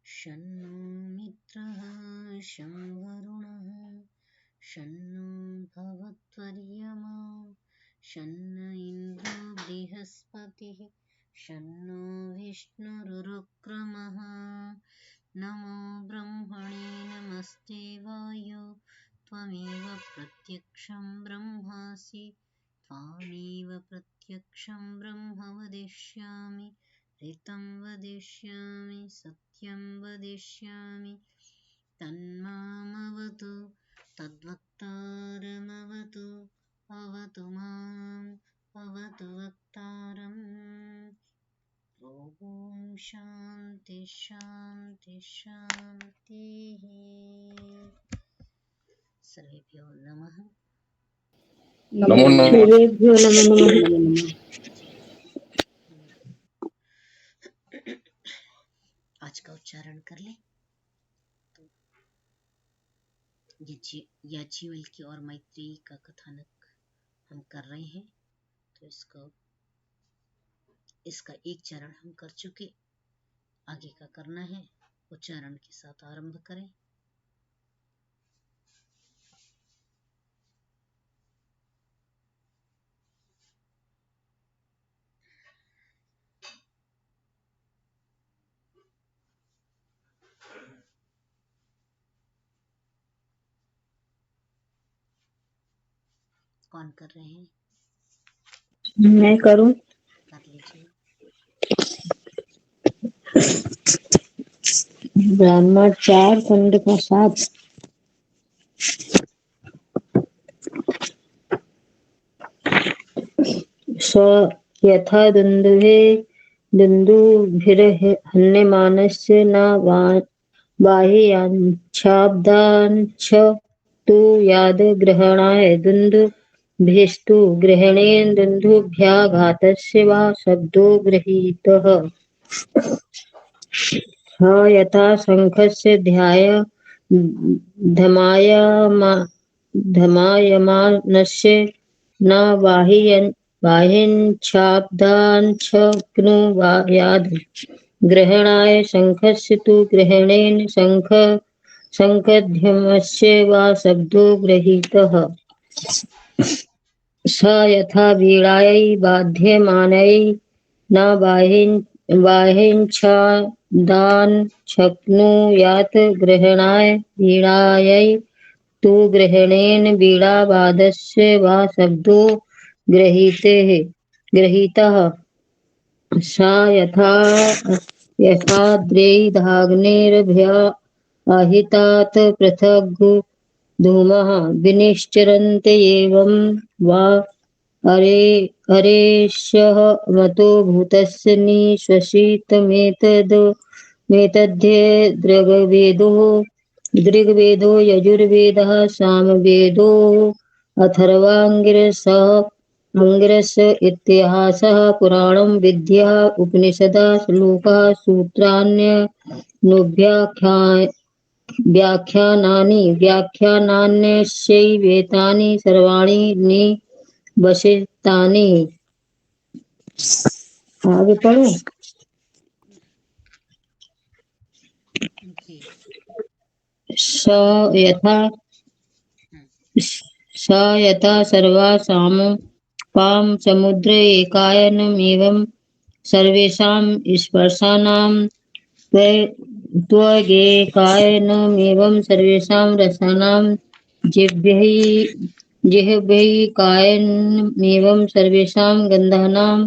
शन्नो मित्रः शं वरुणः शन्नो भवत्वर्यमा शन्न इन्द्रो बृहस्पतिः शन्नो विष्णुरुक्रमः नमो ब्रह्मणे नमस्ते वायो त्वमेव प्रत्यक्षं ब्रह्मासि त्वामेव प्रत्यक्षं ब्रह्म वदिष्यामि ऋतं वदिष्यामि सत्यं वदिष्यामि तन्मामवतु तद्वक्तारमवतु अवतु माम् अवतु वक्तारम् ॐ शान्ति शान्ति शान्तिः। सर्वेभ्यो नमः। नमो नमः। सर्वेभ्यो नमः। आज का उच्चारण कर ले। तो याज्ञवल्क्य और मैत्रेयी का कथानक हम कर रहे हैं। तो इसका एक चरण हम कर चुके, आगे का करना है। उच्चारण के साथ आरंभ करें। कौन कर रहे हैं? मैं करूं? कर लीजिए। ब्राह्मण 4 खंड का 7। स यथा दुन्दुभिर्हन्यमानस्य न बाह्याच्छाब्दाच्छ तु यादग्रहणाय दुन्दुभिस्तु ग्रहणेन दुन्दुभ्याघातस्य वा शब्दो गृहीतः। स यथा शङ्खस्य धमायमानस्य न बाह्यच्छाब्दाच्छक्नु याद् ग्रहणाय शङ्खस्य तु ग्रहणेन शङ्खध्वमस्य वा शब्दो गृहीतः। स यथा वीणायै बाध्यमानै न बाह्यच्छाब्दाच्छक्नुयात् ग्रहणाय वीणायै तु ग्रहणेन वीणावादस्य वा शब्दो गृहीतः। सा यथा द्रैधाग्नेरभिहितात् पृथग् धूमः विनिश्चरन्त एवं वा अरेष्यः मतो भूतस्य दृग्वेदो यजुर्वेदः सामवेदो अथर्वाङ्गिरस इतिहासः पुराणं विद्या उपनिषदः श्लोकाः सूत्राण्यनुव्याख्यानानि व्याख्यानान्यस्यैवेतानि सर्वाणि निबशितानि। आगे पढ़ो। स यथा सर्वासां समुद्र एकायनमेवं सर्वेषां स्पर्शानां त्वगेकायनमेवं सर्वेषां रसानां जिह्वैकायनमेवं सर्वेषां गन्धानां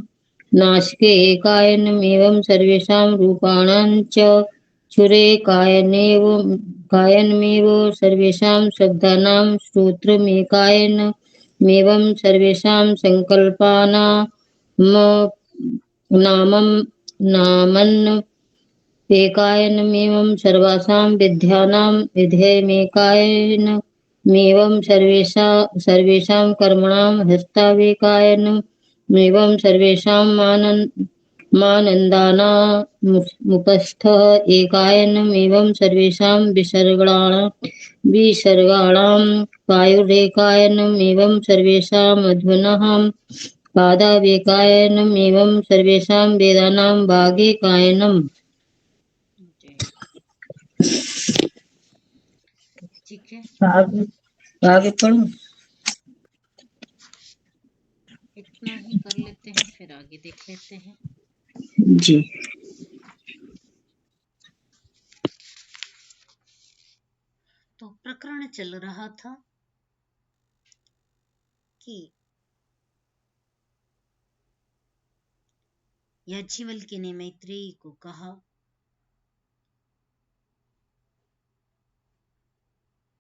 नासिके एकायनमेवं सर्वेषां रूपाणां चक्षुरेकायनमेव सर्वेषां शब्दानां श्रोत्रमेकायनमेवं सर्वेषां संकल्पानां एकायनमेवं सर्वासां विद्यानां विधेयमेकायनमेवं सर्वेषां कर्मणां हस्तावेकायनमेवं सर्वेषां मानन्दानामुपस्थः एकायनमेवं सर्वेषां विसर्गाणां वायुरेकायनमेवं सर्वेषां मध्वनः पादावेकायनम् एवं सर्वेषां वेदानां भागेकायनम्। ठीक है, आगे आगे पढ़ूं? इतना ही कर लेते हैं, फिर आगे देख लेते हैं। जी। तो प्रकरण चल रहा था कि याज्ञवल्क्य ने मैत्रेयी को कहा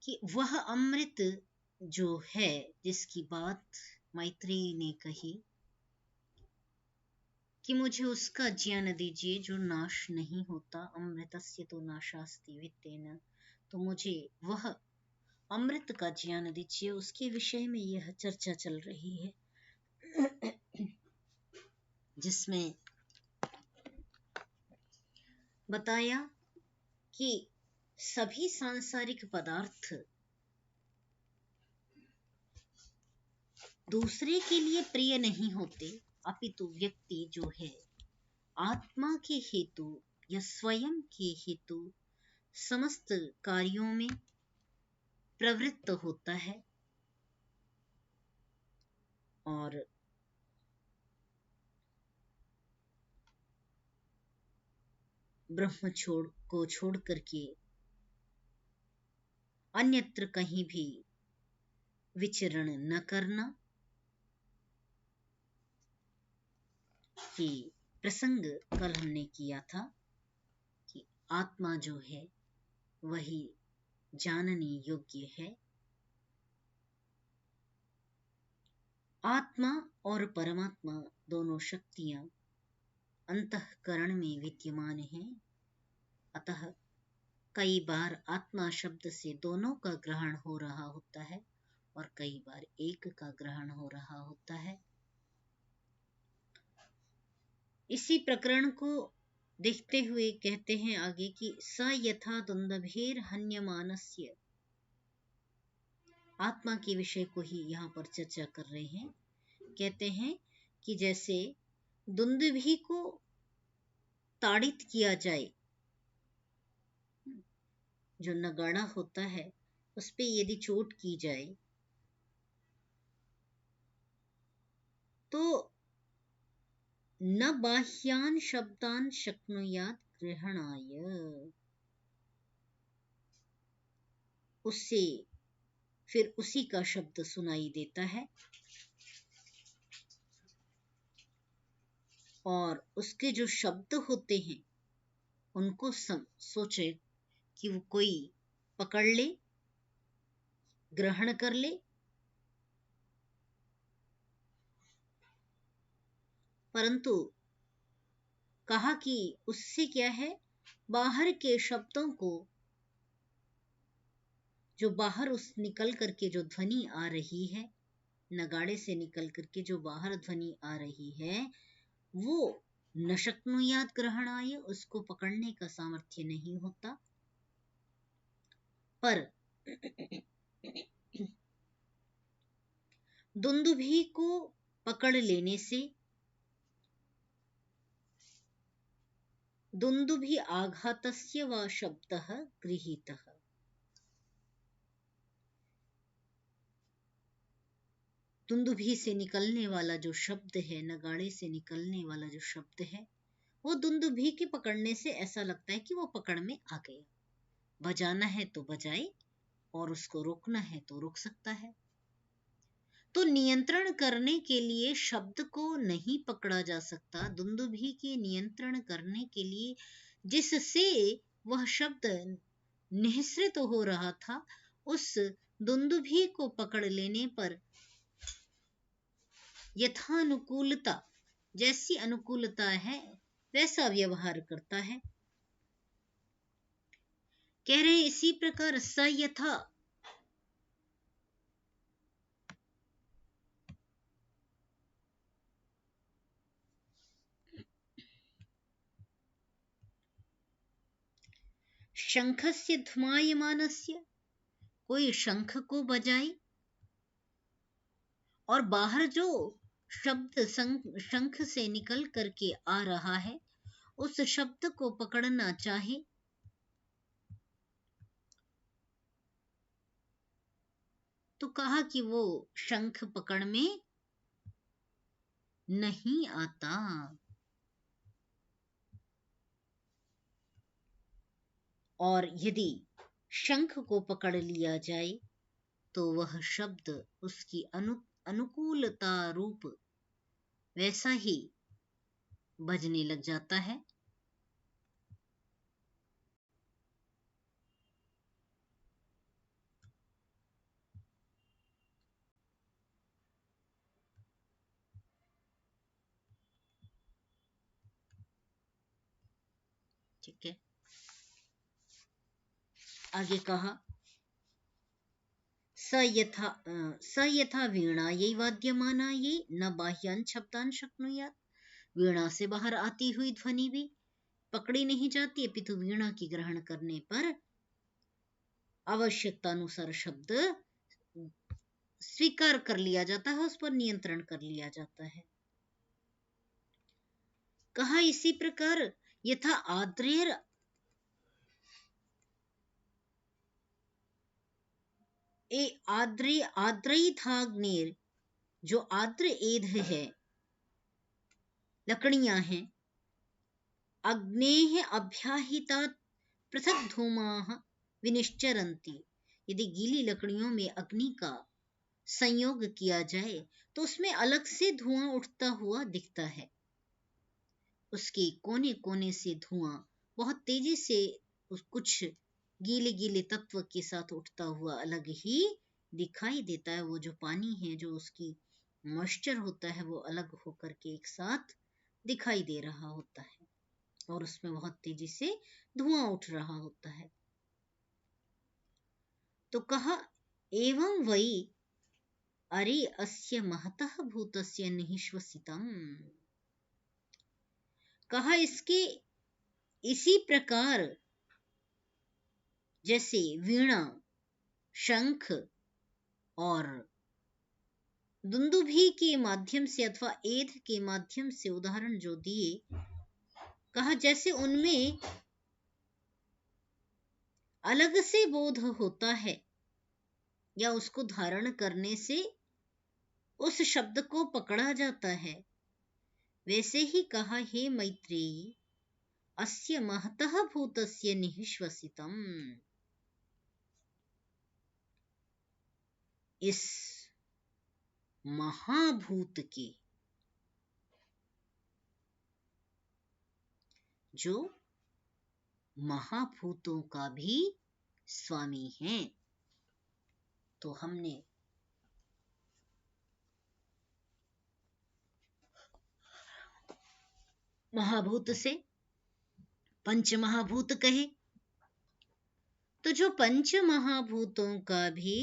कि वह अमृत जो है, जिसकी बात मैत्रेयी ने कही कि मुझे उसका ज्ञान दीजिए जो नाश नहीं होता, अमृतस्य तो नाशास्ति वित्तेन, तो मुझे वह अमृत का ज्ञान दीजिए। उसके विषय में यह चर्चा चल रही है, जिसमें बताया कि सभी सांसारिक पदार्थ दूसरे के लिए प्रिय नहीं होते, अपितु व्यक्ति जो है आत्मा के हेतु या स्वयं के हेतु समस्त कार्यों में प्रवृत्त होता है और ब्रह्म को छोड़ करके अन्यत्र कहीं भी विचरण न करना, कि प्रसंग कल हमने किया था कि आत्मा जो है वही जानने योग्य है। आत्मा और परमात्मा दोनों शक्तियां अंतःकरण में विद्यमान हैं, अतः कई बार आत्मा शब्द से दोनों का ग्रहण हो रहा होता है और कई बार एक का ग्रहण हो रहा होता है। इसी प्रकरण को देखते हुए कहते हैं आगे कि स यथा दुंदभेर हन्यमानस्य, आत्मा के विषय को ही यहाँ पर चर्चा कर रहे हैं। कहते हैं कि जैसे दुंदुभी को ताड़ित किया जाए, जो नगाड़ा होता है उस पे यदि चोट की जाए तो न बाह्यान शब्दान शक्नुयात ग्रहणाय, उससे फिर उसी का शब्द सुनाई देता है और उसके जो शब्द होते हैं उनको सोचे कि वो कोई पकड़ ले, ग्रहण कर ले, परंतु कहा कि उससे क्या है, बाहर के शब्दों को, जो बाहर उस निकल करके जो ध्वनि आ रही है, नगाड़े से निकल करके जो बाहर ध्वनि आ रही है, वो न शक्नुयात ग्रहणाय, उसको पकड़ने का सामर्थ्य नहीं होता। पर दुंदुभी को पकड़ लेने से दुंदुभी आघातस्य व शब्दः गृहीतः, दुंदुभी से निकलने वाला जो शब्द है, नगाड़े से निकलने वाला जो शब्द है, वो दुंदुभी के पकड़ने से ऐसा लगता है कि वो पकड़ में आ गया। बजाना है तो बजाए और उसको रोकना है तो रोक सकता है। तो नियंत्रण करने के लिए शब्द को नहीं पकड़ा जा सकता, दुंदुभी के नियंत्रण करने के लिए जिससे वह शब्द निःसृत हो रहा था, उस दुंदुभी को पकड़ लेने पर यथानुकूलता, जैसी अनुकूलता है वैसा व्यवहार करता है। कह रहे हैं इसी प्रकार स यथा, शंखस्य ध्मायमानस्य, कोई शंख को बजाए और बाहर जो शब्द शंख से निकल करके आ रहा है, उस शब्द को पकड़ना चाहे तो कहा कि वो शंख पकड़ में नहीं आता। और यदि शंख को पकड़ लिया जाए तो वह शब्द उसकी अनुकूलता रूप वैसा ही बजने लग जाता है। ठीक है, आगे कहा स यथा वीणा ये वाद्यमाना ये न बाह्यान शब्दान शक्नुयात्। वीणा से बाहर आती हुई ध्वनि भी पकड़ी नहीं जाती, अपितु वीणा की ग्रहण करने पर आवश्यकता अनुसार शब्द स्वीकार कर लिया जाता है, उस पर नियंत्रण कर लिया जाता है। कहा इसी प्रकार यथा आद्रेर आद्रैथाग्नेर, जो आद्र एध है, लकड़ियां हैं, अग्नेः अभ्याहितात् पृथक धूमाः विनिश्चरन्ति। यदि गीली लकड़ियों में अग्नि का संयोग किया जाए तो उसमें अलग से धुआं उठता हुआ दिखता है। उसके कोने कोने से धुआं बहुत तेजी से कुछ गीले गीले तत्व के साथ उठता हुआ अलग ही दिखाई देता है। वो जो पानी है, जो उसकी मॉइस्चर होता है, वो अलग होकर के एक साथ दिखाई दे रहा होता है और उसमें बहुत तेजी से धुआं उठ रहा होता है। तो कहा एवं वही अरे अस्य महतः भूतस्य निःश्वसितम्। कहा इसके इसी प्रकार जैसे वीणा, शंख और दुंदुभी के माध्यम से अथवा एध के माध्यम से उदाहरण जो दिए, कहा जैसे उनमें अलग से बोध होता है या उसको धारण करने से उस शब्द को पकड़ा जाता है, वैसे ही कहा हे मैत्रेयी अस्य महतः भूतस्य निःश्वसितम्। इस महाभूत के, जो महाभूतों का भी स्वामी है। तो हमने महाभूत से पंच महाभूत कहे, तो जो पंच महाभूतों का भी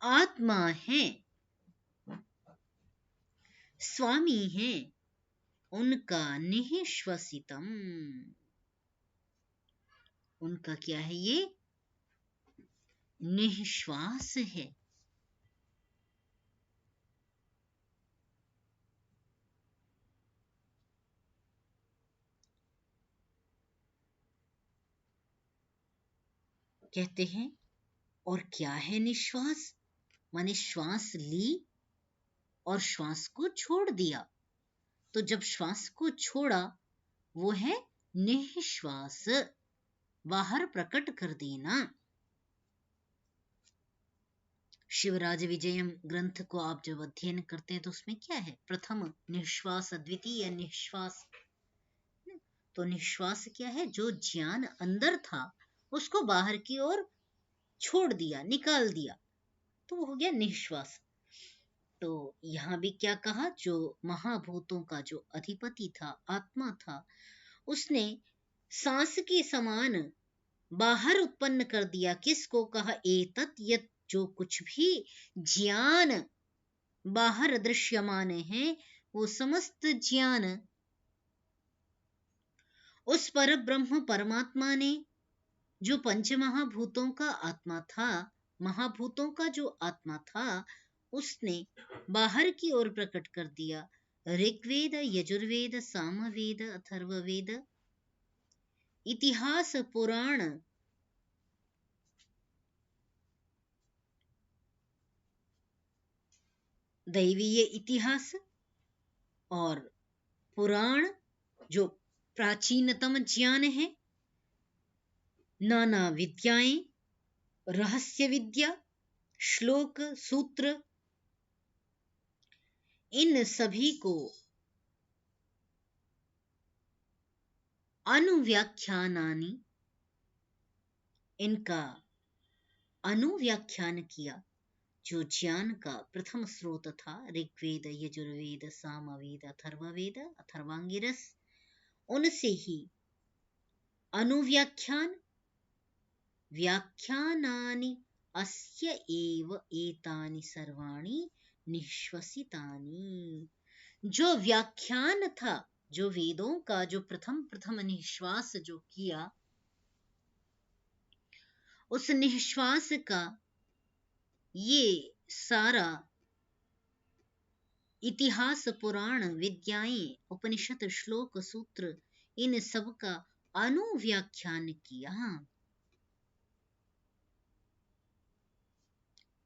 आत्मा है, स्वामी है, उनका निःश्वसितम्, उनका क्या है, ये निःश्वास है। कहते हैं और क्या है निश्वास, माने श्वास ली और श्वास को छोड़ दिया, तो जब श्वास को छोड़ा वो है निःश्वास, बाहर प्रकट कर देना। शिवराज विजयम ग्रंथ को आप जब अध्ययन करते हैं तो उसमें क्या है, प्रथम निश्वास, द्वितीय निश्वास। तो निश्वास क्या है, जो ज्ञान अंदर था उसको बाहर की ओर छोड़ दिया, निकाल दिया, तो वो हो गया निश्वास। तो यहाँ भी क्या कहा, जो महाभूतों का जो अधिपति था, आत्मा था, उसने सांस के समान बाहर उत्पन्न कर दिया। किसको, कहा एतत् यत्, जो कुछ भी ज्ञान बाहर दृश्यमान है, वो समस्त ज्ञान उस पर ब्रह्म परमात्मा ने, जो पंच महाभूतों का आत्मा था, महाभूतों का जो आत्मा था, उसने बाहर की ओर प्रकट कर दिया। ऋग्वेद, यजुर्वेद, सामवेद, अथर्ववेद, इतिहास, पुराण, दैवीय इतिहास और पुराण जो प्राचीनतम ज्ञान है, नाना विद्याएं, रहस्य विद्या, श्लोक, सूत्र, इन सभी को अनुव्याख्यानानि, इनका अनुव्याख्यान किया। जो ज्ञान का प्रथम स्रोत था, ऋग्वेद, यजुर्वेद, सामवेद, अथर्ववेद, अथर्वांगिरस, उनसे ही अनुव्याख्यान, व्याख्यानानि अस्य एव एतानि सर्वाणि निश्वसितानि। जो व्याख्यान था, जो वेदों का जो प्रथम निश्वास जो किया, उस निश्वास का ये सारा इतिहास, पुराण, विद्याएं, उपनिषद, श्लोक, सूत्र, इन सब का अनुव्याख्यान किया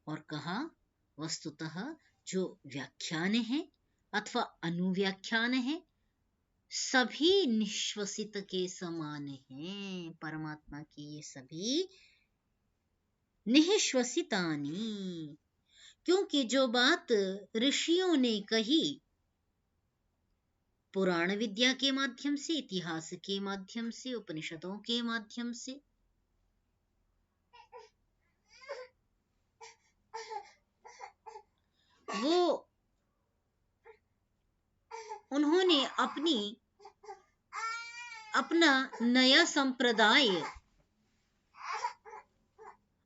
और कहा वस्तुतः जो व्याख्यान है अथवा अनुव्याख्यान है, सभी निश्वसित के समान हैं। परमात्मा की ये सभी निश्वसितानि, क्योंकि जो बात ऋषियों ने कही पुराण विद्या के माध्यम से, इतिहास के माध्यम से, उपनिषदों के माध्यम से, वो उन्होंने अपना नया संप्रदाय,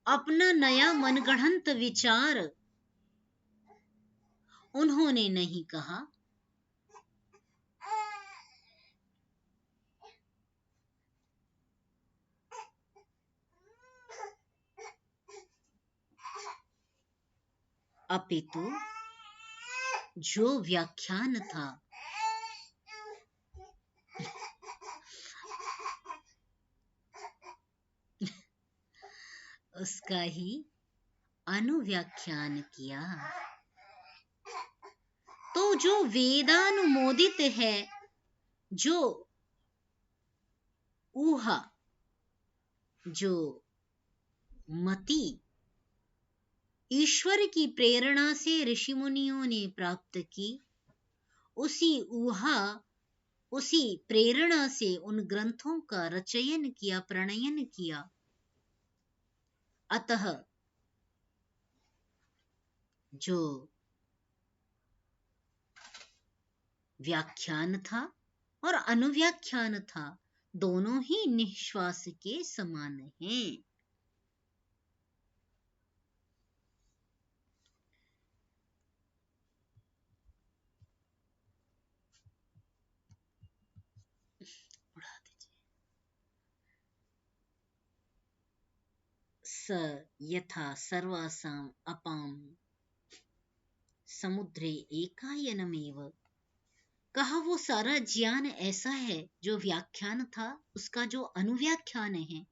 अपना नया मनगढ़ंत विचार उन्होंने नहीं कहा। अपितु जो व्याख्यान था, उसका ही अनुव्याख्यान किया। तो जो वेदानुमोदित है, जो ऊहा, जो मति ईश्वर की प्रेरणा से ऋषि मुनियों ने प्राप्त की, उसी ऊहा, उसी प्रेरणा से उन ग्रंथों का रचयन किया, प्रणयन किया। अतः जो व्याख्यान था और अनुव्याख्यान था, दोनों ही निश्वास के समान हैं। स यथा सर्वासाम अपाम समुद्रे एकायनमेव, कहा वो सारा ज्ञान ऐसा है जो व्याख्यान था, उसका जो अनुव्याख्यान है,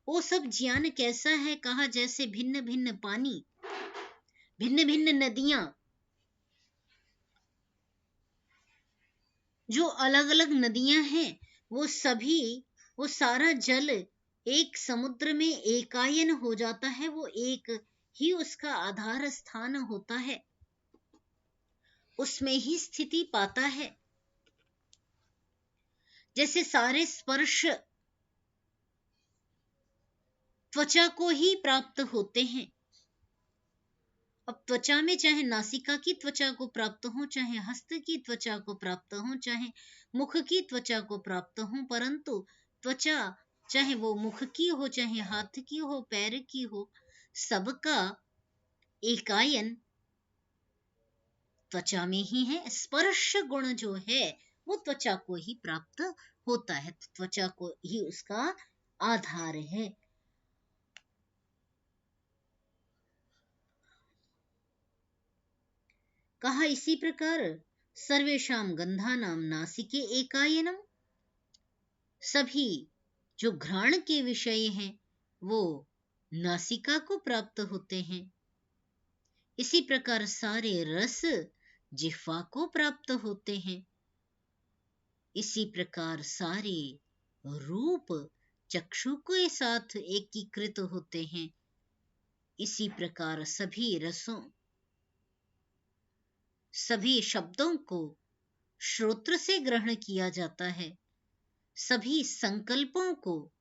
वो सब ज्ञान कैसा है, कहा जैसे भिन्न भिन्न पानी, भिन्न भिन्न नदियां, जो अलग अलग नदियां हैं, वो सभी, वो सारा जल एक समुद्र में एकायन हो जाता है। वो एक ही उसका आधार स्थान होता है, उसमें ही स्थिति पाता है। जैसे सारे स्पर्श त्वचा को ही प्राप्त होते हैं। अब त्वचा में चाहे नासिका की त्वचा को प्राप्त हो, चाहे हस्त की त्वचा को प्राप्त हो, चाहे मुख की त्वचा को प्राप्त हो, परंतु त्वचा चाहे वो मुख की हो, चाहे हाथ की हो, पैर की हो, सबका एकायन त्वचा में ही है। स्पर्श गुण जो है वो त्वचा को ही प्राप्त होता है, त्वचा को ही उसका आधार है। कहा इसी प्रकार सर्वेषाम गंधानाम नासिके एकायनम, सभी जो घ्राण के विषय हैं वो नासिका को प्राप्त होते हैं। इसी प्रकार सारे रस जिह्वा को प्राप्त होते हैं। इसी प्रकार सारे रूप चक्षु के साथ एकीकृत होते हैं। इसी प्रकार सभी रसों, सभी शब्दों को श्रोत्र से ग्रहण किया जाता है। सभी संकल्पों को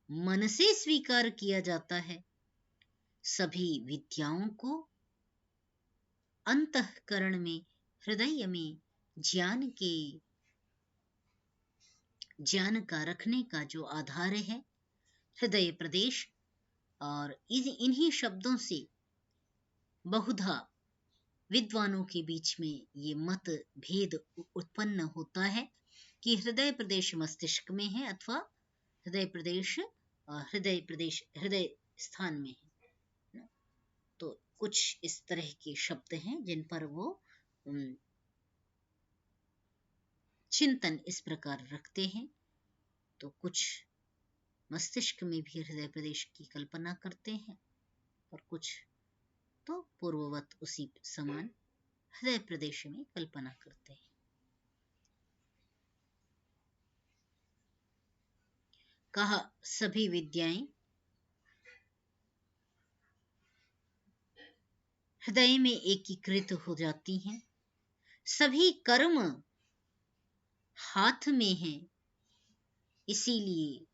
मन से स्वीकार किया जाता है। सभी विद्याओं को अंतःकरण में, हृदय में ज्ञान का रखने का जो आधार है हृदय प्रदेश, और इन्हीं शब्दों से बहुधा विद्वानों के बीच में ये मत भेद उत्पन्न होता है कि हृदय प्रदेश मस्तिष्क में है अथवा हृदय स्थान में है। तो कुछ इस तरह के शब्द हैं जिन पर वो चिंतन इस प्रकार रखते हैं। तो कुछ मस्तिष्क में भी हृदय प्रदेश की कल्पना करते हैं और कुछ तो पूर्ववत उसी समान हृदय प्रदेश में कल्पना करते हैं। कहा सभी विद्याएं हृदय में एकीकृत हो जाती हैं। सभी कर्म हाथ में हैं। इसीलिए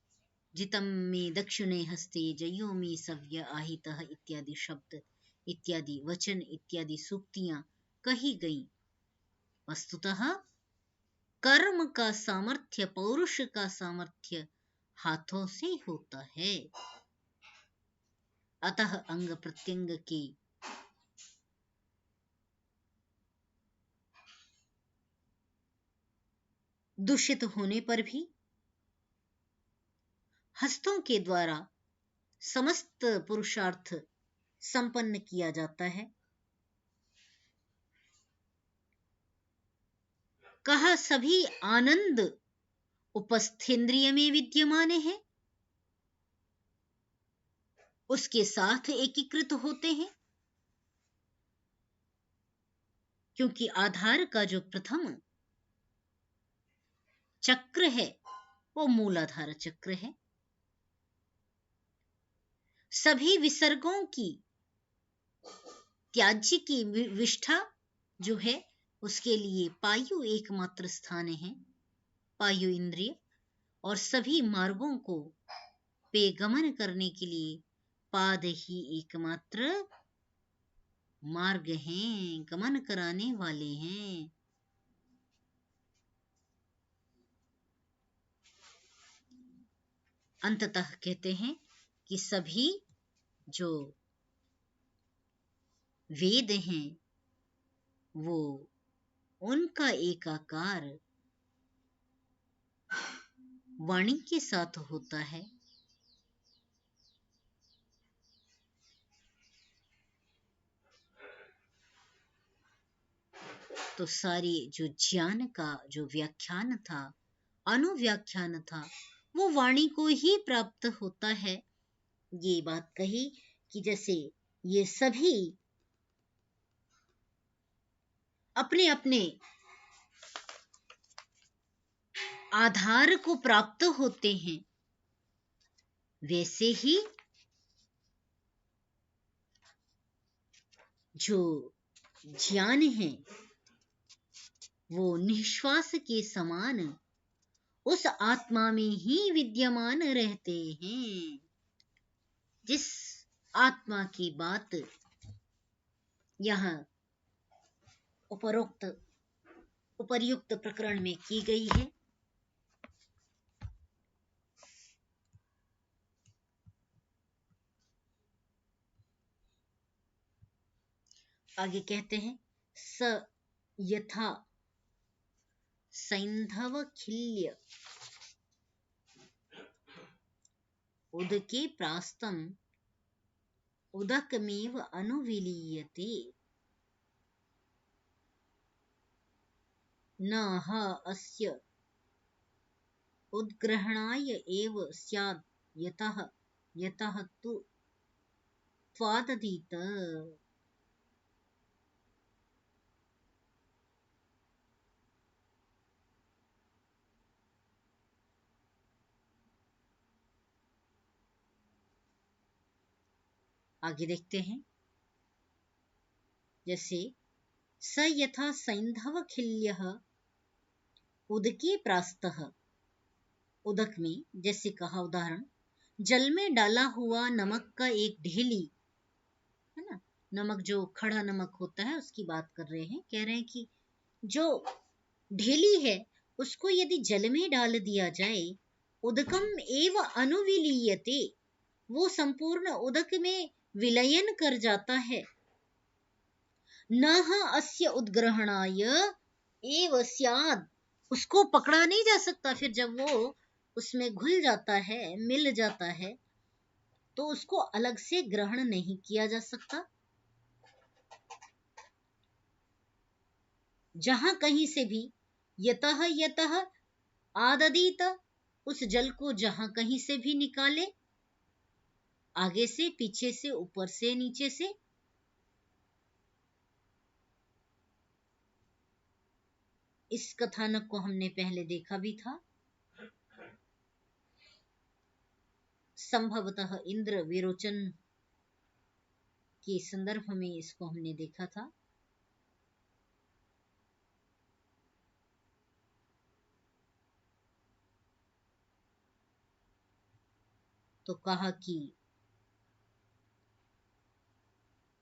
जितम में दक्षिणे हस्ते जयो में सव्य आहितः इत्यादि शब्द, इत्यादि वचन, इत्यादि सूक्तियां कही गई। वस्तुतः कर्म का सामर्थ्य, पौरुष का सामर्थ्य हाथों से होता है। अतः अंग प्रत्यंग के दूषित होने पर भी हस्तों के द्वारा समस्त पुरुषार्थ संपन्न किया जाता है। कहा सभी आनंद उपस्थेंद्रिय में विद्यमान है, उसके साथ एकीकृत होते हैं। क्योंकि आधार का जो प्रथम चक्र है वो मूलाधार चक्र है। सभी विसर्गों की त्याज्य की विष्ठा जो है उसके लिए पायु एकमात्र स्थान है, पायु इंद्रिय। और सभी मार्गों को पेगमन करने के लिए पाद ही एकमात्र मार्ग हैं, गमन कराने वाले हैं। अंततः कहते हैं कि सभी जो वेद हैं वो उनका एकाकार वाणी के साथ होता है। तो सारी जो ज्ञान का जो व्याख्यान था, अनुव्याख्यान था, वो वाणी को ही प्राप्त होता है। ये बात कही कि जैसे ये सभी अपने अपने आधार को प्राप्त होते हैं, वैसे ही जो ज्ञान है वो निश्वास के समान उस आत्मा में ही विद्यमान रहते हैं। जिस आत्मा की बात यहाँ उपर्युक्त प्रकरण में की गई है, आगे कहते हैं स यथा सैंधव खिल्य उदके प्रास्तम उदकमेव अनुविलीयते। न ह अस्य उद्ग्रहणाय एव स्यात् यतः तु त्वादधीत। आगे देखते हैं, जैसे स यथा सैंधवखिल्यः उदके प्रास्तः। उदक में, जैसे कहा उदाहरण, जल में डाला हुआ नमक का एक ढेली है ना, नमक जो खड़ा नमक होता है उसकी बात कर रहे हैं। कह रहे हैं कि जो ढेली है उसको यदि जल में डाल दिया जाए, उदकम एव अनुविलीयते, वो संपूर्ण उदक में विलयन कर जाता है। नह अस्य उद्ग्रहणाय एव स्याद्, उसको पकड़ा नहीं जा सकता। फिर जब वो उसमें घुल जाता है, मिल जाता है, तो उसको अलग से ग्रहण नहीं किया जा सकता। जहां कहीं से भी यतः यतः आददीत, उस जल को जहां कहीं से भी निकाले, आगे से, पीछे से, ऊपर से, नीचे से, इस कथानक को हमने पहले देखा भी था। संभवतः इंद्र विरोचन के संदर्भ में इसको हमने देखा था। तो कहा कि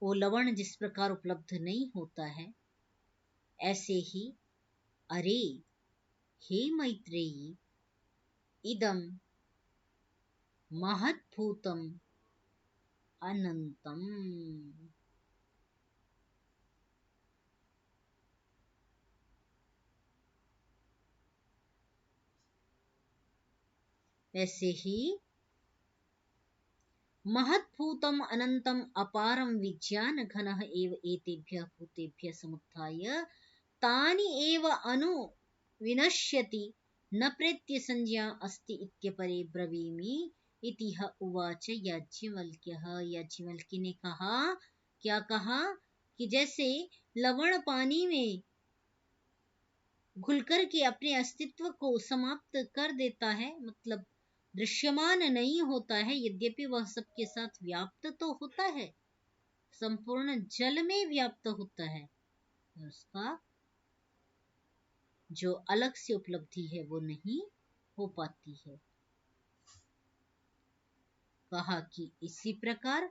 वो लवण जिस प्रकार उपलब्ध नहीं होता है, ऐसे ही अरे हे मैत्रेयी, इदम महद्भूतम अनंतम। ऐसे ही महद्भूतम अनंतम अपारम विज्ञान घनः एव एतेभ्यः भूतेभ्यः समुत्थाय तानि एव अनु विनश्यति न प्रेत्य संज्ञा अस्ति इत्यपरे ब्रवीमि इतिह उवाच याज्ञवल्क्यः। याज्ञवल्क्य ने कहा, क्या कहा, कि जैसे लवण पानी में घुलकर के अपने अस्तित्व को समाप्त कर देता है, मतलब दृश्यमान नहीं होता है, यद्यपि वह सबके साथ व्याप्त तो होता है, संपूर्ण जल में व्याप्त होता है, उसका जो अलग से उपलब्धि है वो नहीं हो पाती है। कहा कि इसी प्रकार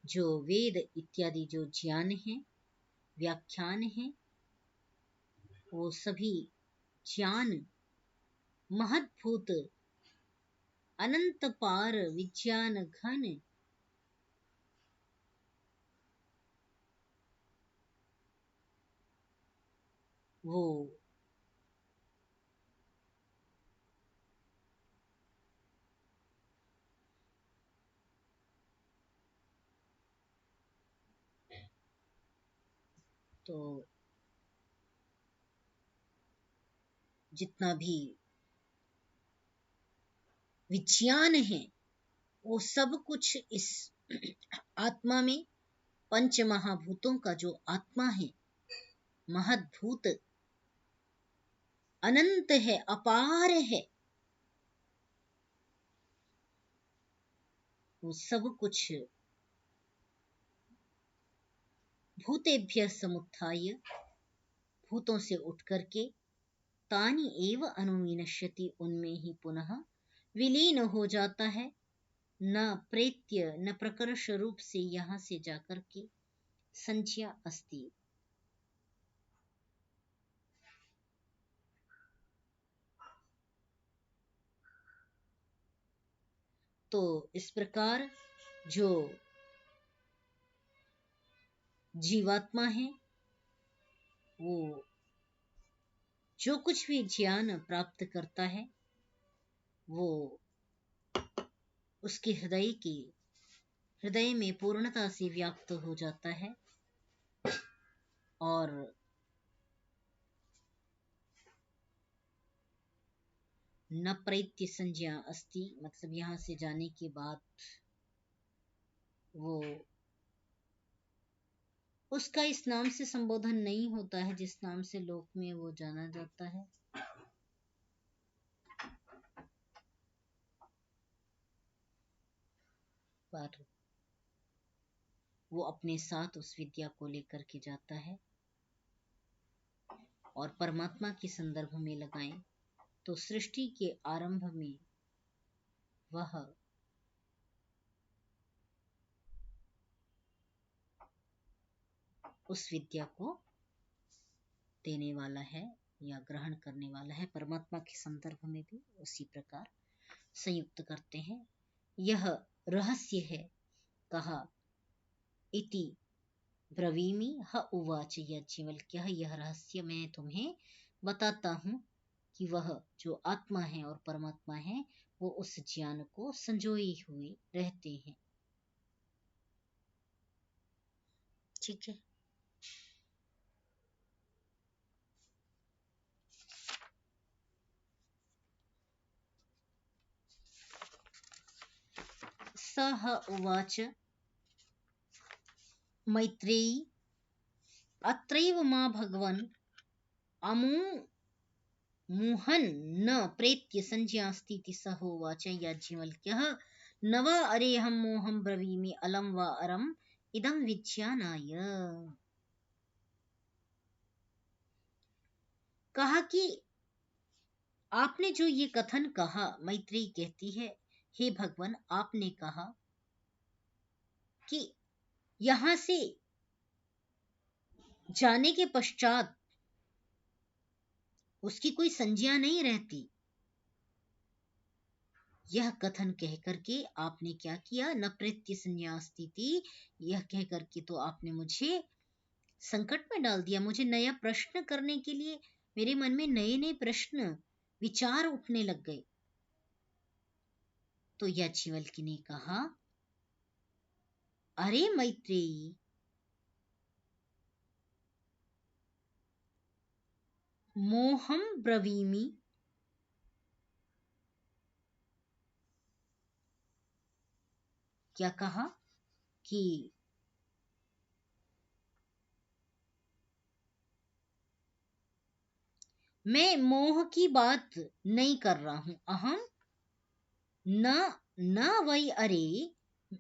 जो वेद इत्यादि जो ज्ञान है, व्याख्यान है, वो सभी ज्ञान महद्भूत अनंत पार विज्ञान घन वो तो जितना भी विज्ञान है वो सब कुछ इस आत्मा में, पंच महाभूतों का जो आत्मा है, महद्भूत अनंत है, अपार है, वो सब कुछ भूतेभ्य समुत्थाय, भूतों से उठ करके, तानि एव अनुविनश्यति, उनमें ही पुनः विलीन हो जाता है, न प्रेत्य, न प्रकर्ष रूप से यहां से जाकर के संज्ञा अस्ति। तो इस प्रकार जो जीवात्मा है वो जो कुछ भी ज्ञान प्राप्त करता है वो उसके हृदय की हृदय में पूर्णता से व्याप्त हो जाता है और न प्रैत्य संज्ञा अस्ति, मतलब यहाँ से जाने के बाद वो उसका इस नाम से संबोधन नहीं होता है जिस नाम से लोक में वो जाना जाता है। पर वो अपने साथ उस विद्या को लेकर के जाता है और परमात्मा के संदर्भ में लगाएं तो सृष्टि के आरंभ में वह उस विद्या को देने वाला है या ग्रहण करने वाला है। परमात्मा के संदर्भ में भी उसी प्रकार संयुक्त करते हैं। यह रहस्य है कहा इति ब्रवीमि ह उवाच याज्ञवल्क्यः, यह रहस्य मैं तुम्हें बताता हूँ कि वह जो आत्मा है और परमात्मा है वो उस ज्ञान को संजोए हुए रहते हैं। ठीक है। सह उवाच मैत्रेयी अत्रैव मा भगवन् अमू मुहन न प्रेत्य संज्ञास्तीति सह उवाच याज्ञवल्क्यः न वा अरेऽहं मोहं ब्रवीमि अलम वा अरम इदं विज्ञानाय। कहा कि आपने जो ये कथन कहा, मैत्रेयी कहती है हे भगवान आपने कहा कि यहां से जाने के पश्चात उसकी कोई संज्ञा नहीं रहती। यह कथन कह करके आपने क्या किया, न प्रत्य संन्यास्तिति, यह कह करके तो आपने मुझे संकट में डाल दिया। मुझे नया प्रश्न करने के लिए मेरे मन में नए नए प्रश्न विचार उठने लग गए। तो याज्ञवल्क्य ने कहा अरे मैत्रेयी, मोहम ब्रवीमि, क्या कहा कि मैं मोह की बात नहीं कर रहा हूं। अहम न न वै अरे,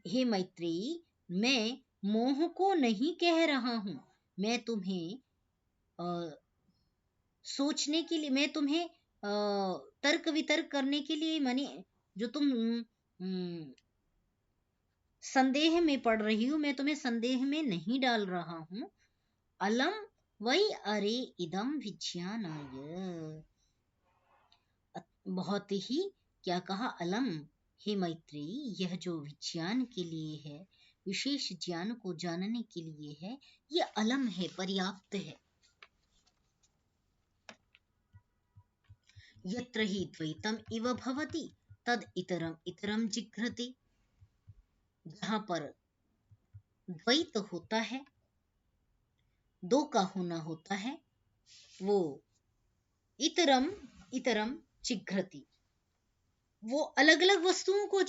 हे मैत्रेयी मैं मोह को नहीं कह रहा हूं। मैं तुम्हें सोचने के लिए, मैं तुम्हें तर्क वितर्क करने के लिए, माने जो तुम संदेह में पड़ रही हो, मैं तुम्हें संदेह में नहीं डाल रहा हूं। अलम वही अरे इदम विज्ञानाय, बहुत ही क्या कहा, अलम हे मैत्रेयी, यह जो विज्ञान के लिए है, विशेष ज्ञान को जानने के लिए है, यह अलम है, पर्याप्त है। यत्र हि द्वैतम इव भवति तद इतरम इतरम जिघ्रति, जहां पर द्वैत होता है, दो का होना होता है, वो इतरम इतरम जिघ्रति, वो अलग अलग वस्तुओं को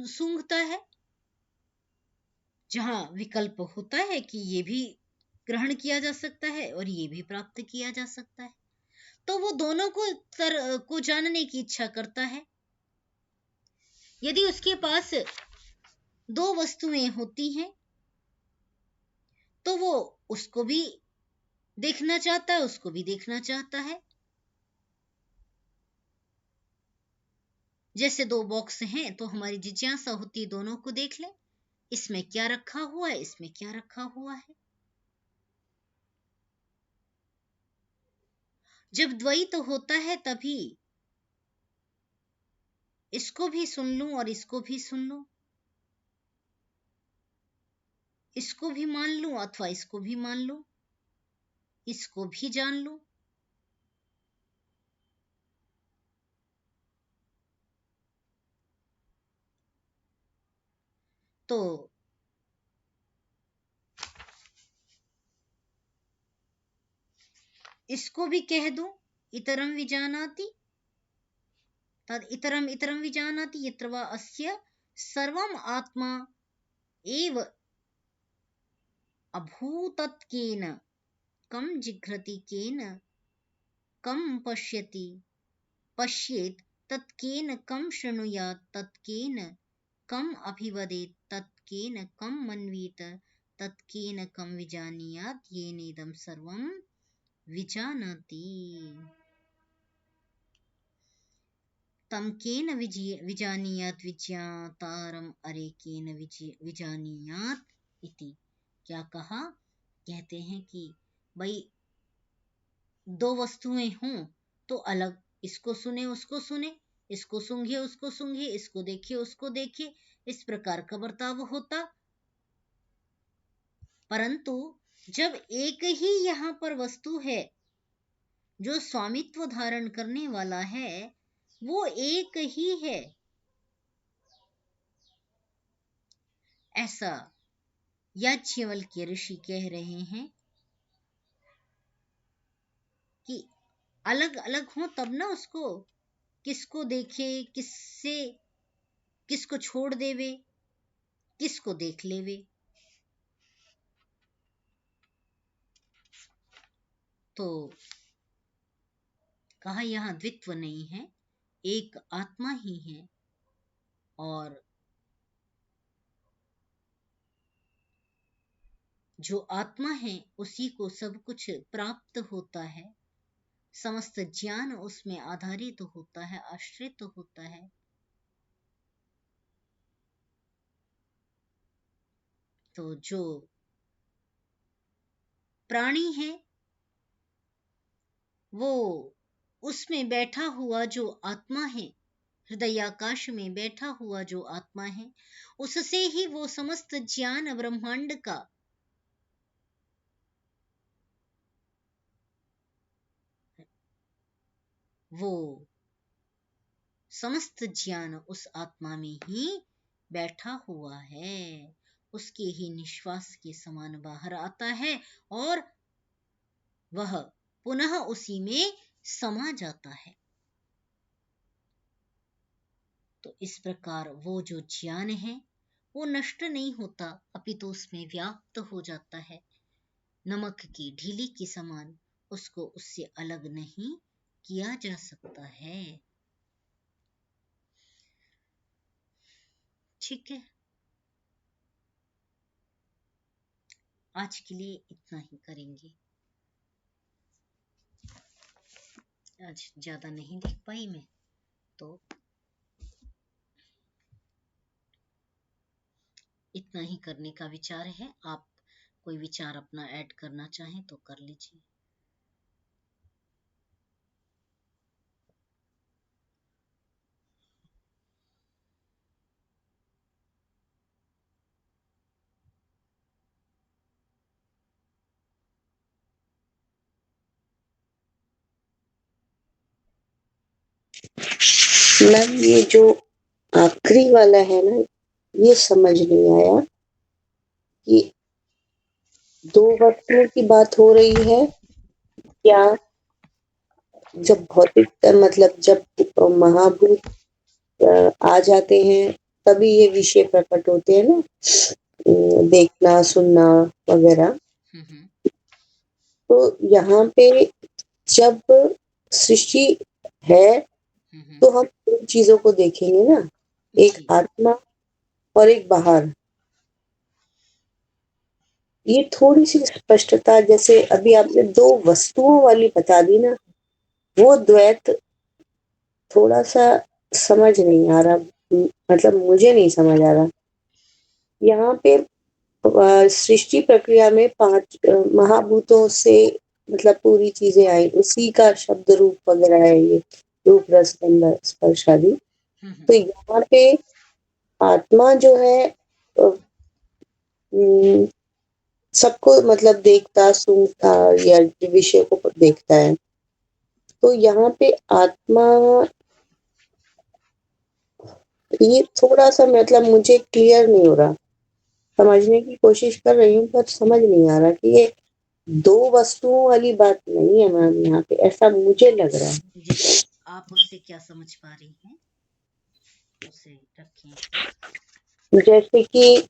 सूंघता है। जहां विकल्प होता है कि ये भी ग्रहण किया जा सकता है और ये भी प्राप्त किया जा सकता है, तो वो दोनों को जानने की इच्छा करता है। यदि उसके पास दो वस्तुएं होती हैं तो वो उसको भी देखना चाहता है, उसको भी देखना चाहता है। जैसे दो बॉक्स हैं तो हमारी जिज्ञासा होती है दोनों को देख लें, इसमें क्या रखा हुआ है, इसमें क्या रखा हुआ है। जब द्वैत होता है तभी इसको भी सुन लूं और इसको भी सुन लूं, इसको भी मान लूं अथवा इसको भी मान लूं, इसको भी जान लूं। तो इसको भी कह दूं, इतरम विजानाति, तद इतरम इतरम विजानाति यत्र वा अस्य सर्वम आत्मा एव अभूतत् केन कम जिघ्रति केन कम पश्यति पश्येत् तत्केन कम शृणुयात् तत्केन कम अभिवदेत् तत्केन कम मन्वीत तत्केन कम विजानीयात् येनेदं सर्वं विजानाति तं केन विजानीयात् विज्ञातारम् अरे केन विजानीयात् इति। क्या कहा? कहते हैं कि भाई दो वस्तुएं हों तो अलग, इसको सुने उसको सुने, इसको सूंघे उसको सूंघे, इसको देखे उसको देखे, इस प्रकार का बर्ताव होता। परंतु जब एक ही यहाँ पर वस्तु है जो स्वामित्व धारण करने वाला है, वो एक ही है, ऐसा याज्ञवल्क्य ऋषि कह रहे हैं कि अलग अलग हो तब ना उसको किसको देखे, किसको छोड़ देवे, किसको देख लेवे। तो कहा यहाँ द्वित्व नहीं है, एक आत्मा ही है, और जो आत्मा है उसी को सब कुछ प्राप्त होता है, समस्त ज्ञान उसमें आधारित होता है, आश्रित होता है। तो जो प्राणी है वो उसमें बैठा हुआ जो आत्मा है, हृदयाकाश में बैठा हुआ जो आत्मा है, उससे ही वो समस्त ज्ञान ब्रह्मांड का वो समस्त ज्ञान उस आत्मा में ही बैठा हुआ है, उसके ही निश्वास के समान बाहर आता है और वह पुनः उसी में समा जाता है। तो इस प्रकार वो जो ज्ञान है वो नष्ट नहीं होता, अपितु उसमें व्याप्त हो जाता है, नमक की ढीली के समान, उसको उससे अलग नहीं किया जा सकता है। ठीक है, आज के लिए इतना ही करेंगे, आज ज्यादा नहीं देख पाई मैं, तो इतना ही करने का विचार है। आप कोई विचार अपना ऐड करना चाहें तो कर लीजिए। मैम ये जो आखिरी वाला है ना, ये समझ नहीं आया कि दो वस्तुओं की बात हो रही है क्या? जब भौतिक मतलब जब महाभूत आ जाते हैं तभी ये विषय प्रकट होते हैं ना, देखना सुनना वगैरह। तो यहाँ पे जब सृष्टि है तो हम दो चीजों को देखेंगे ना, एक आत्मा और एक बाहर। ये थोड़ी सी स्पष्टता, जैसे अभी आपने दो वस्तुओं वाली बता दी ना, वो द्वैत थोड़ा सा समझ नहीं आ रहा, मतलब मुझे नहीं समझ आ रहा। यहाँ पे सृष्टि प्रक्रिया में 5 महाभूतों से मतलब पूरी चीजें आई, उसी का शब्द रूप वगैरह है ये, रूप रस गंध स्पर्श आदि। तो यहाँ पे आत्मा जो है सबको मतलब देखता सुनता या विषय को देखता है। तो यहाँ पे आत्मा, ये थोड़ा सा मतलब मुझे क्लियर नहीं हो रहा, समझने की कोशिश कर रही हूँ पर समझ नहीं आ रहा कि ये दो वस्तुओं वाली बात नहीं है मैम, यहाँ पे ऐसा मुझे लग रहा है। जैसे आप उससे क्या समझ पा रही हैं, उसे रखें एक बार। जैसे कि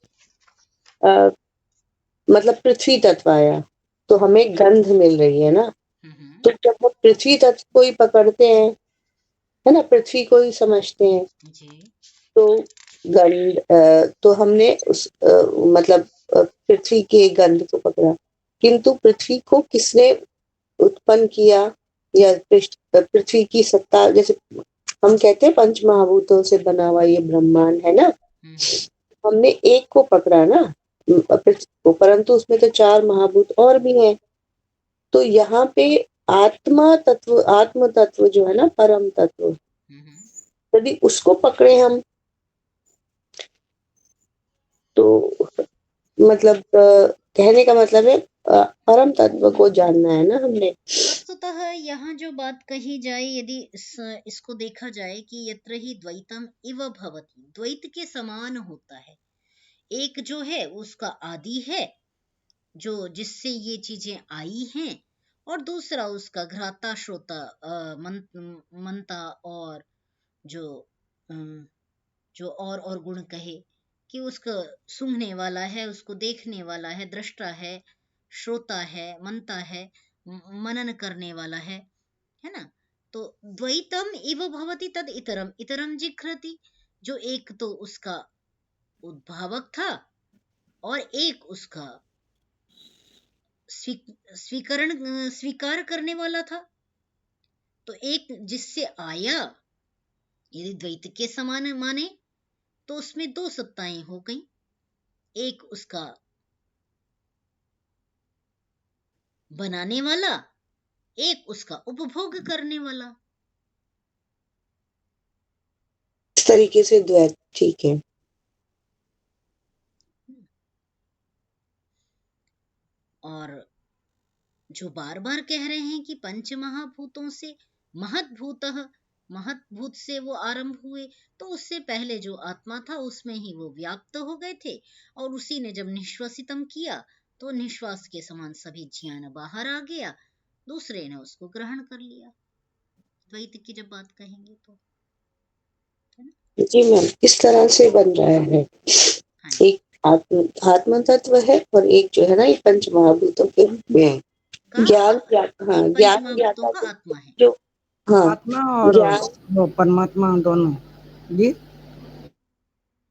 मतलब पृथ्वी तत्व आया तो हमें गंध मिल रही है ना, तो जब हम पृथ्वी तत्व को ही पकड़ते हैं, है ना, पृथ्वी को ही समझते हैं, जी तो गंध तो हमने उस मतलब पृथ्वी के गंध को पकड़ा, किंतु पृथ्वी को किसने उत्पन्न किया, या पृथ्वी की सत्ता, जैसे हम कहते हैं पंच महाभूतों से बना हुआ ये ब्रह्मांड है ना, हमने एक को पकड़ा ना पृथ्वी को, परंतु उसमें तो चार महाभूत और भी हैं। तो यहाँ पे आत्म तत्व जो है ना, परम तत्व, यदि उसको पकड़े हम तो मतलब कहने का मतलब है परम तत्व को जानना है ना हमने। वस्तुतः यहाँ जो बात कही जाए, यदि इसको देखा जाए कि यत्र ही द्वैतम इव भवति, द्वैत के समान होता है। एक जो है उसका आदि है, जो जिससे ये चीजें आई हैं, और दूसरा उसका घ्राता श्रोता मनता, और जो जो और गुण कहे कि उसका सूंघने वाला है, उसको देखने वाला है, दृष्टा है, श्रोता है, मनता है, मनन करने वाला है ना। तो द्वैतम इव भवति तद इतरम इतरम जिघ्रति, जो एक तो उसका उद्भावक था और एक उसका स्वीकार करने वाला था। तो एक जिससे आया, यदि द्वैत के समान माने तो उसमें दो सत्ताएं हो गई, एक उसका बनाने वाला, एक उसका उपभोग करने वाला। इस तरीके से द्वैत ठीक है। और जो बार बार कह रहे हैं कि पंच महाभूतों से महत्भूत से वो आरंभ हुए, तो उससे पहले जो आत्मा था उसमें ही वो व्याप्त हो गए थे, और उसी ने जब निश्वासितम किया तो निश्वास के समान सभी ज्ञान बाहर आ गया, दूसरे ने उसको ग्रहण कर लिया। द्वैत की जब बात कहेंगे तो, है ना। जी मैम, इस तरह से बन रहा है। एक आत्म तत्व है और एक जो है ना ये पंच महाभूतों के रूप में है। ज्ञान हाँ, ज्ञान महाभूतों का आत्मा है। जो हाँ आत्मा और ज्ञान वो परमात्मा दोनों। जी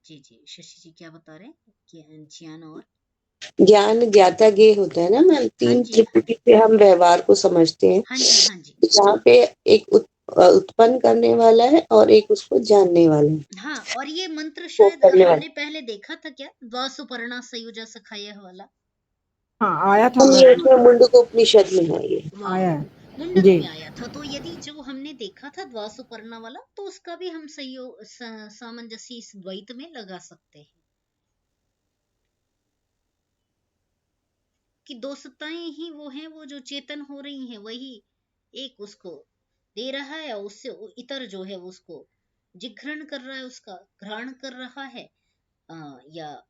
जी जी, शशि जी क्या बता रहे हैं? ज्ञान और ज्ञान ज्ञाता ज्ञेय होता है ना मैम, तीन जी, त्रिपुटी से हम व्यवहार को समझते हैं। हाँ जी, हाँ जी। जहाँ पे एक उत्पन्न करने वाला है और एक उसको जानने वाला है। हाँ, और ये मंत्र वो शायद करने वाला हमने पहले देखा था क्या, द्वासुपर्णा सयुजा सखाय वाला। हाँ आया था, हम ये मुंडको उपनिषद में है ये। आया है मुंडक जी। में आया था। तो यदि जो हमने देखा था द्वासुपर्णा वाला, तो उसका भी हम सामंजस्य इस द्वैत में लगा सकते हैं कि दो सत्ताएं ही वो हैं, वो जो चेतन हो रही हैं, वही एक उसको दे रहा है, और उससे इतर जो है उसको जिघ्रण कर रहा है, उसका घ्राण कर रहा है, या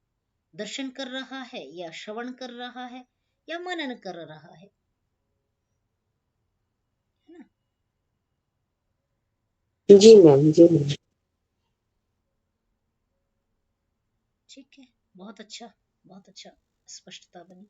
दर्शन कर रहा है, या श्रवण कर रहा है, या मनन कर रहा है ना। जी मैम, जी मैम। ठीक है, बहुत अच्छा, बहुत अच्छा, स्पष्टता बनी।